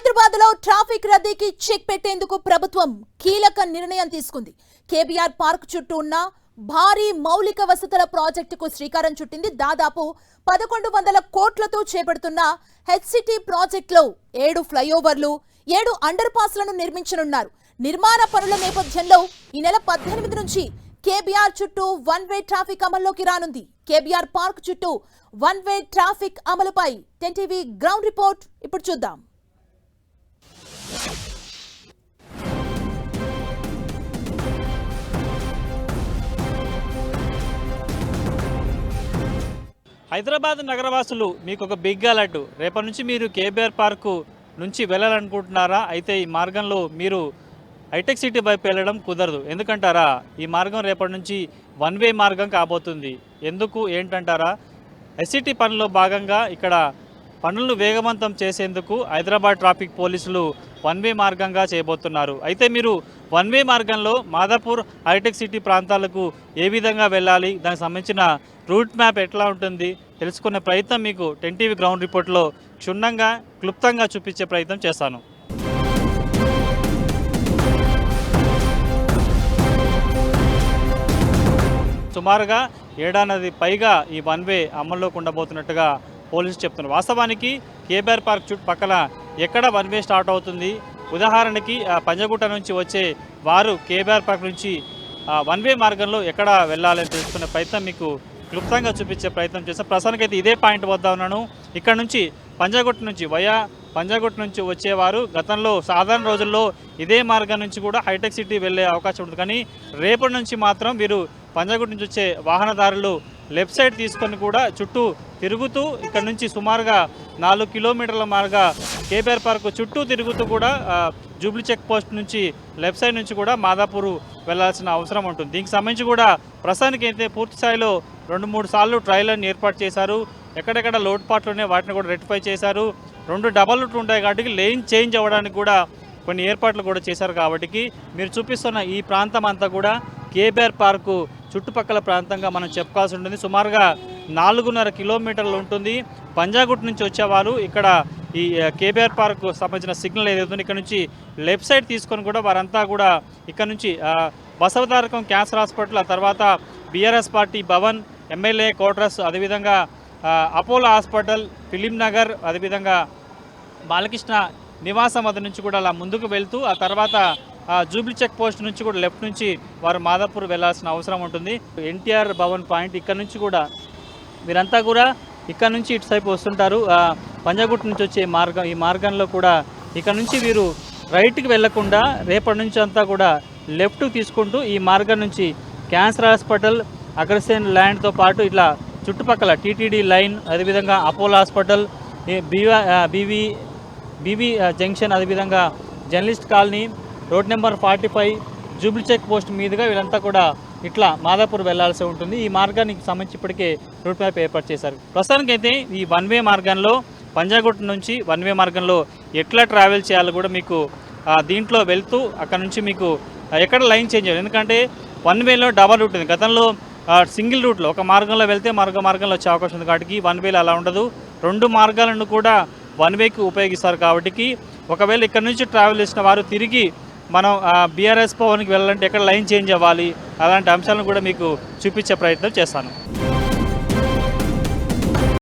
హైదరాబాద్ లో traffic రద్దీకి check పెట్టేందుకు ప్రభుత్వం కీలక నిర్ణయం తీసుకుంది. కేబీఆర్ పార్క్ చుట్టూ ఉన్న భారీ మౌలిక వసతుల ప్రాజెక్టుకు శ్రీకారం చుట్టింది. దాదాపు 1100 కోట్లతో చేపడుతున్న హెచ్సిటీ ప్రాజెక్టులో 7 ఫ్లైఓవర్లు 7 అండర్ పాస్లను నిర్మించనున్నారు. నిర్మాణ పనుల నేపథ్యంలో ఈ నెల 18 నుంచి కేబీఆర్ చుట్టూ వన్ వే ట్రాఫిక్ అమల్లోకి రానుంది. కేబీఆర్ పార్క్ చుట్టూ వన్ వే ట్రాఫిక్ అమలుపై 10 టీవీ గ్రౌండ్ రిపోర్ట్ ఇప్పుడు చూద్దాం. హైదరాబాద్ నగరవాసులు మీకు ఒక బిగ్ అలర్ట్. రేపటి నుంచి మీరు కేబీఆర్ పార్కు నుంచి వెళ్ళాలనుకుంటున్నారా? అయితే ఈ మార్గంలో మీరు హైటెక్ సిటీ వైపు వెళ్ళడం కుదరదు. ఎందుకంటారా? ఈ మార్గం రేపటి నుంచి వన్ వే మార్గం కాబోతుంది. ఎందుకు ఏంటంటారా? ఎస్సిటీ పనుల్లో భాగంగా ఇక్కడ పనులను వేగవంతం చేసేందుకు హైదరాబాద్ ట్రాఫిక్ పోలీసులు వన్ వే మార్గంగా చేయబోతున్నారు. అయితే మీరు వన్ వే మార్గంలో మాదాపూర్ హైటెక్ సిటీ ప్రాంతాలకు ఏ విధంగా వెళ్ళాలి, దానికి సంబంధించిన రూట్ మ్యాప్ ఎట్లా ఉంటుంది తెలుసుకునే ప్రయత్నం మీకు 10 టీవీ గ్రౌండ్ రిపోర్ట్లో క్షుణ్ణంగా క్లుప్తంగా చూపించే ప్రయత్నం చేస్తాను. సుమారుగా ఏడాది పైగా ఈ వన్ వే అమల్లోకి ఉండబోతున్నట్టుగా పోలీసులు చెప్తున్నారు. వాస్తవానికి కేబీఆర్ పార్క్ చుట్టుపక్కల ఎక్కడ వన్ వే స్టార్ట్ అవుతుంది, ఉదాహరణకి పంజగుట్ట నుంచి వచ్చే వారు కేబీఆర్ పార్క్ నుంచి వన్ వే మార్గంలో ఎక్కడ వెళ్ళాలని తెలుసుకునే ప్రయత్నం మీకు క్లుప్తంగా చూపించే ప్రయత్నం చేస్తాం. ప్రస్తుతానికైతే ఇదే పాయింట్ వద్ద ఉన్నాను. ఇక్కడ నుంచి పంజాగుట్ట నుంచి వచ్చేవారు గతంలో సాధారణ రోజుల్లో ఇదే మార్గం నుంచి కూడా హైటెక్ సిటీ వెళ్ళే అవకాశం ఉంటుంది. కానీ రేపటి నుంచి మాత్రం వీరు పంజాగుట్ట నుంచి వచ్చే వాహనదారులు లెఫ్ట్ సైడ్ తీసుకొని కూడా చుట్టూ తిరుగుతూ ఇక్కడ నుంచి సుమారుగా 4 కిలోమీటర్ల మార్గా కేబీఆర్ పార్క్ చుట్టూ తిరుగుతూ కూడా జూబ్లీ చెక్ పోస్ట్ నుంచి లెఫ్ట్ సైడ్ నుంచి కూడా మాదాపూర్ వెళ్లాల్సిన అవసరం ఉంటుంది. దీనికి సంబంధించి కూడా ప్రస్తుతానికి అయితే పూర్తి స్థాయిలో 2-3 సార్లు ట్రయల్ని ఏర్పాటు చేశారు. ఎక్కడెక్కడ లోటుపాట్లు ఉన్నాయి వాటిని కూడా రెక్టిఫై చేశారు. 2 డబల్ రూట్లు ఉంటాయి కాబట్టి లేన్ చేంజ్ అవ్వడానికి కూడా కొన్ని ఏర్పాట్లు కూడా చేశారు. కాబట్టి మీరు చూపిస్తున్న ఈ ప్రాంతం అంతా కూడా కేబీఆర్ పార్కు చుట్టుపక్కల ప్రాంతంగా మనం చెప్పుకోవాల్సి ఉంటుంది. సుమారుగా 4.5 కిలోమీటర్లు ఉంటుంది. పంజాగుట్ట నుంచి వచ్చేవారు ఇక్కడ ఈ కేబీఆర్ పార్కు సంబంధించిన సిగ్నల్ ఏదైతుందో ఇక్కడ నుంచి లెఫ్ట్ సైడ్ తీసుకొని కూడా వారంతా కూడా ఇక్కడ నుంచి బసవతారకం క్యాన్సర్ హాస్పిటల్, ఆ తర్వాత BRS party Bhavan, MLA quarters, అదేవిధంగా అపోలో హాస్పిటల్, ఫిలిం నగర్, అదేవిధంగా బాలకృష్ణ నివాసం వద్ద నుంచి కూడా అలా ముందుకు వెళ్తూ ఆ తర్వాత జూబ్లీ చెక్ పోస్ట్ నుంచి కూడా లెఫ్ట్ నుంచి వారు మాదాపూర్ వెళ్లాల్సిన అవసరం ఉంటుంది. ఎన్టీఆర్ భవన్ పాయింట్ ఇక్కడ నుంచి కూడా వీరంతా కూడా ఇక్కడ నుంచి ఇటు సైపు వస్తుంటారు. పంజాగుట్ట నుంచి వచ్చే మార్గం, ఈ మార్గంలో కూడా ఇక్కడ నుంచి వీరు రైట్కి వెళ్లకుండా రేపటి నుంచి అంతా కూడా లెఫ్ట్ తీసుకుంటూ ఈ మార్గం నుంచి క్యాన్సర్ హాస్పిటల్, అగ్రసేన్ ల్యాండ్తో పాటు ఇట్లా చుట్టుపక్కల టీటీడీ లైన్, అదేవిధంగా అపోలో హాస్పిటల్, బీవీ జంక్షన్, అదేవిధంగా journalist colony, road number 45 jubilee check post మీదుగా వీళ్ళంతా కూడా ఇట్లా మాదాపూర్ వెళ్లాల్సి ఉంటుంది. ఈ మార్గానికి సంబంధించి ఇప్పటికే రూట్ మ్యాప్ ఏర్పాటు చేశారు. ప్రస్తుతానికైతే ఈ వన్ వే మార్గంలో పంజాగుట్ట నుంచి వన్ వే మార్గంలో ఎట్లా ట్రావెల్ చేయాలో కూడా మీకు దీంట్లో వెళ్తూ అక్కడ నుంచి మీకు ఎక్కడ లైన్ చేంజ్ చేయాలి. ఎందుకంటే వన్ వేలో డబల్ రూట్ ఉంది. గతంలో సింగిల్ రూట్లో ఒక మార్గంలో వెళ్తే మరొక మార్గంలో వచ్చే అవకాశం ఉంది. కాబట్టి వన్ వేలో అలా ఉండదు. 2 మార్గాలను కూడా వన్ వేకి ఉపయోగిస్తారు. కాబట్టి ఒకవేళ ఇక్కడ నుంచి ట్రావెల్ చేసిన వారు తిరిగి మనం బీఆర్ఎస్ భవన్కి వెళ్ళాలంటే ఎక్కడ లైన్ చేంజ్ అవ్వాలి, అలాంటి అంశాలను కూడా మీకు చూపించే ప్రయత్నం చేస్తాను.